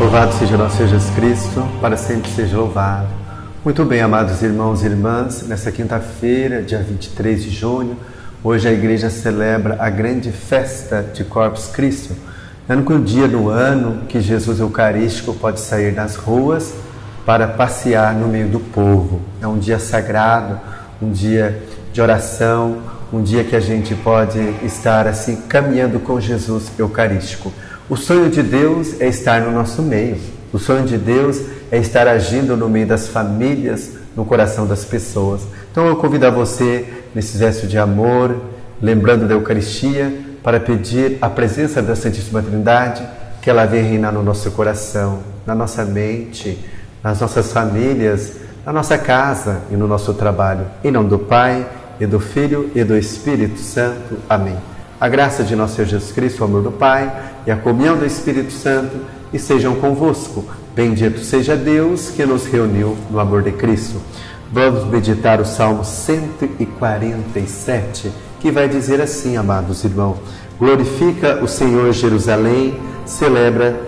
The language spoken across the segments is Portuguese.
Louvado seja nosso Jesus Cristo, para sempre seja louvado. Muito bem, amados irmãos e irmãs, nessa quinta-feira, dia 23 de junho, hoje a igreja celebra a grande festa de Corpus Christi. É o único dia do ano que Jesus Eucarístico pode sair nas ruas para passear no meio do povo. É um dia sagrado, um dia de oração, um dia que a gente pode estar assim caminhando com Jesus Eucarístico. O sonho de Deus é estar no nosso meio. O sonho de Deus é estar agindo no meio das famílias, no coração das pessoas. Então eu convido a você, nesse gesto de amor, lembrando da Eucaristia, para pedir a presença da Santíssima Trindade, que ela venha reinar no nosso coração, na nossa mente, nas nossas famílias, na nossa casa e no nosso trabalho. Em nome do Pai, e do Filho e do Espírito Santo. Amém. A graça de nosso Senhor Jesus Cristo, o amor do Pai e a comunhão do Espírito Santo estejam convosco. Bendito seja Deus que nos reuniu no amor de Cristo. Vamos meditar o Salmo 147, que vai dizer assim, amados irmãos: glorifica o Senhor Jerusalém, celebra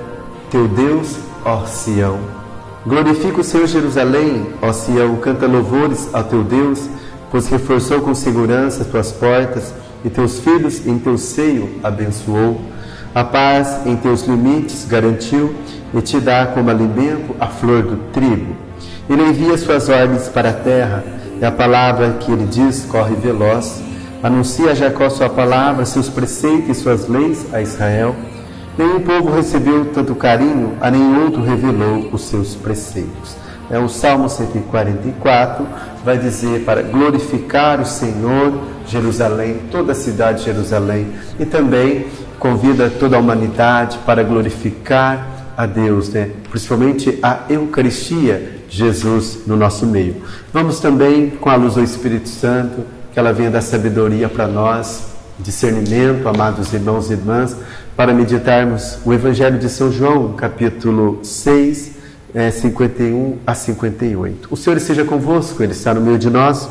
teu Deus, ó Sião. Glorifica o Senhor Jerusalém, ó Sião, canta louvores ao teu Deus, pois reforçou com segurança as tuas portas, e teus filhos em teu seio abençoou. A paz em teus limites garantiu, e te dá como alimento a flor do trigo. Ele envia suas ordens para a terra, e a palavra que ele diz corre veloz. Anuncia a Jacó sua palavra, seus preceitos e suas leis a Israel. Nenhum povo recebeu tanto carinho, a nenhum outro revelou os seus preceitos. O Salmo 144 vai dizer para glorificar o Senhor, Jerusalém, toda a cidade de Jerusalém, e também convida toda a humanidade para glorificar a Deus, principalmente a Eucaristia, Jesus no nosso meio. Vamos também, com a luz do Espírito Santo, que ela venha dar sabedoria para nós, discernimento, amados irmãos e irmãs, para meditarmos o Evangelho de São João, capítulo 6, 51 a 58. O Senhor esteja convosco, Ele está no meio de nós.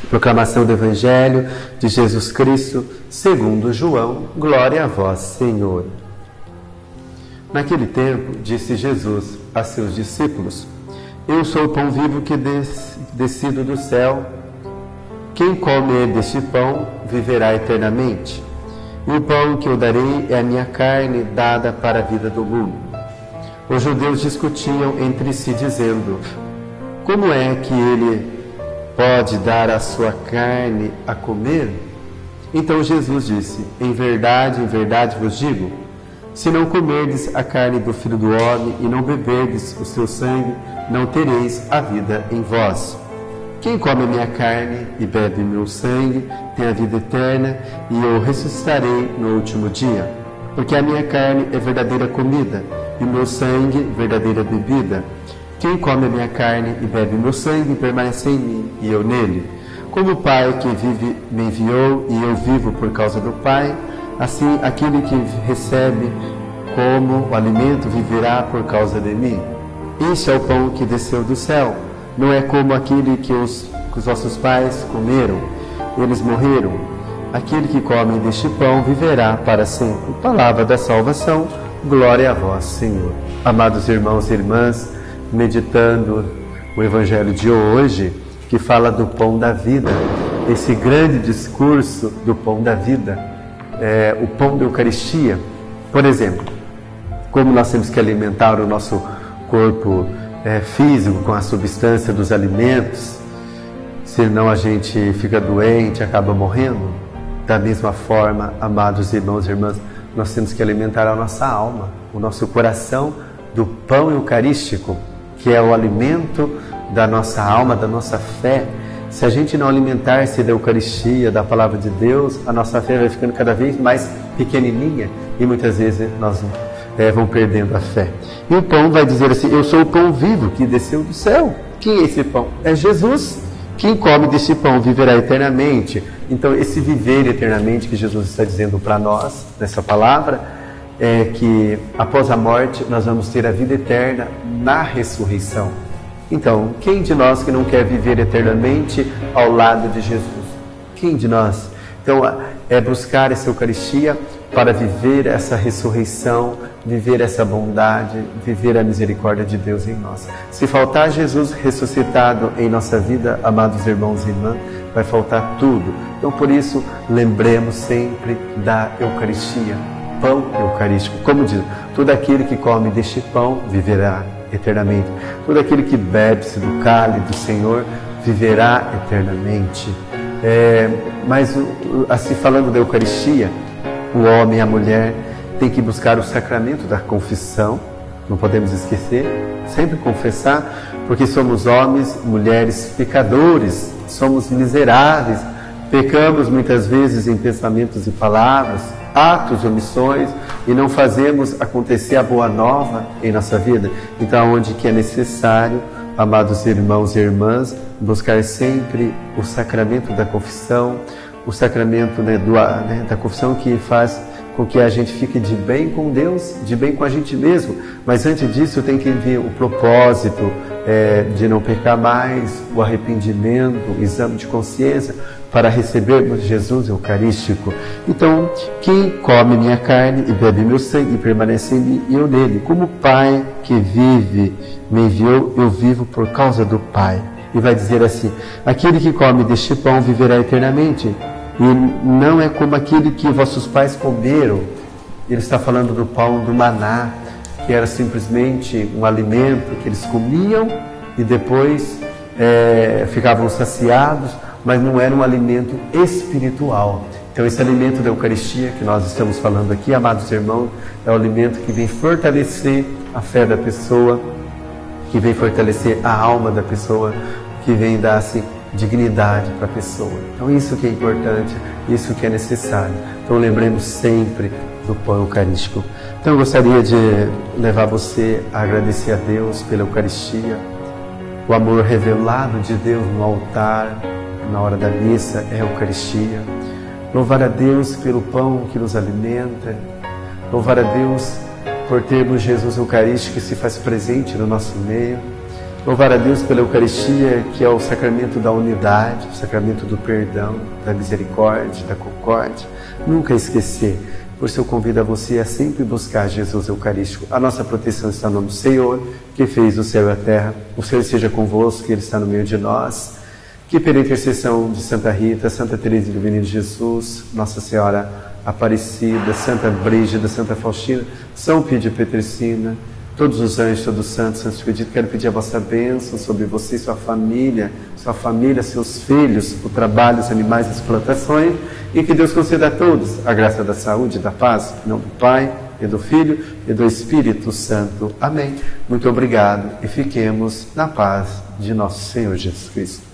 Proclamação do Evangelho de Jesus Cristo segundo João. Glória a vós, Senhor. Naquele tempo, disse Jesus a seus discípulos: eu sou o pão vivo que descido do céu. Quem comer deste pão viverá eternamente. E o pão que eu darei é a minha carne, dada para a vida do mundo. Os judeus discutiam entre si, dizendo: como é que ele pode dar a sua carne a comer? Então Jesus disse: em verdade vos digo, se não comerdes a carne do Filho do Homem e não beberdes o seu sangue, não tereis a vida em vós. Quem come a minha carne e bebe meu sangue tem a vida eterna, e eu ressuscitarei no último dia. Porque a minha carne é verdadeira comida, e meu sangue verdadeira bebida. Quem come a minha carne e bebe meu sangue permanece em mim e eu nele. Como o Pai que vive me enviou e eu vivo por causa do Pai, assim aquele que recebe como o alimento viverá por causa de mim. Este é o pão que desceu do céu. Não é como aquele que os vossos pais comeram, eles morreram. Aquele que come deste pão viverá para sempre. Palavra da salvação. Glória a vós, Senhor. Amados irmãos e irmãs, meditando o Evangelho de hoje, que fala do pão da vida, esse grande discurso do pão da vida, o pão da Eucaristia. Por exemplo, como nós temos que alimentar o nosso corpo físico com a substância dos alimentos, senão a gente fica doente, acaba morrendo. Da mesma forma, amados irmãos e irmãs, nós temos que alimentar a nossa alma, o nosso coração, do pão eucarístico, que é o alimento da nossa alma, da nossa fé. Se a gente não alimentar-se da Eucaristia, da Palavra de Deus, a nossa fé vai ficando cada vez mais pequenininha e muitas vezes nós vamos perdendo a fé. E o pão vai dizer assim: eu sou o pão vivo que desceu do céu. Quem é esse pão? É Jesus. Quem come deste pão viverá eternamente. Então, esse viver eternamente que Jesus está dizendo para nós, nessa palavra, é que após a morte nós vamos ter a vida eterna na ressurreição. Então, quem de nós que não quer viver eternamente ao lado de Jesus? Quem de nós? Então, é buscar essa Eucaristia para viver essa ressurreição, viver essa bondade, viver a misericórdia de Deus em nós. Se faltar Jesus ressuscitado em nossa vida, amados irmãos e irmãs, vai faltar tudo. Então, por isso, lembremos sempre da Eucaristia, pão eucarístico. Como diz, todo aquele que come deste pão viverá eternamente. Todo aquele que bebe-se do cálice do Senhor viverá eternamente. Mas, assim, falando da Eucaristia, o homem e a mulher têm que buscar o sacramento da confissão, não podemos esquecer, sempre confessar, porque somos homens, mulheres pecadores, somos miseráveis, pecamos muitas vezes em pensamentos e palavras, atos, omissões, e não fazemos acontecer a boa nova em nossa vida. Então, onde que é necessário, amados irmãos e irmãs, buscar sempre o sacramento da confissão, o sacramento da confissão, que faz com que a gente fique de bem com Deus, de bem com a gente mesmo. Mas antes disso tem que vir o propósito de não pecar mais, o arrependimento, o exame de consciência, para recebermos Jesus Eucarístico. Então, quem come minha carne e bebe meu sangue permanece em mim e eu nele. Como o Pai que vive me enviou, eu vivo por causa do Pai. E vai dizer assim: aquele que come deste pão viverá eternamente. E não é como aquele que vossos pais comeram. Ele está falando do pão do maná, que era simplesmente um alimento que eles comiam e depois ficavam saciados, mas não era um alimento espiritual. Então, esse alimento da Eucaristia que nós estamos falando aqui, amados irmãos, é o alimento que vem fortalecer a fé da pessoa, que vem fortalecer a alma da pessoa, que vem dar assim dignidade para a pessoa. Então, isso que é importante, isso que é necessário. Então, lembremos sempre do pão eucarístico. Então, eu gostaria de levar você a agradecer a Deus pela Eucaristia, o amor revelado de Deus no altar, na hora da missa, é a Eucaristia. Louvar a Deus pelo pão que nos alimenta, louvar a Deus por termos Jesus Eucarístico que se faz presente no nosso meio. Louvar a Deus pela Eucaristia, que é o sacramento da unidade, o sacramento do perdão, da misericórdia, da concórdia. Nunca esquecer. Por isso eu convido a você a sempre buscar Jesus Eucarístico. A nossa proteção está no nome do Senhor, que fez o céu e a terra. O Senhor esteja convosco, que Ele está no meio de nós. Que pela intercessão de Santa Rita, Santa Teresa do Menino Jesus, Nossa Senhora Aparecida, Santa Brígida, Santa Faustina, São Pio de Petricina, todos os anjos, todos os santos, santos pedidos, quero pedir a vossa bênção sobre você e sua família, seus filhos, o trabalho, os animais, as plantações, e que Deus conceda a todos a graça da saúde e da paz, em nome do Pai, e do Filho, e do Espírito Santo. Amém. Muito obrigado e fiquemos na paz de nosso Senhor Jesus Cristo.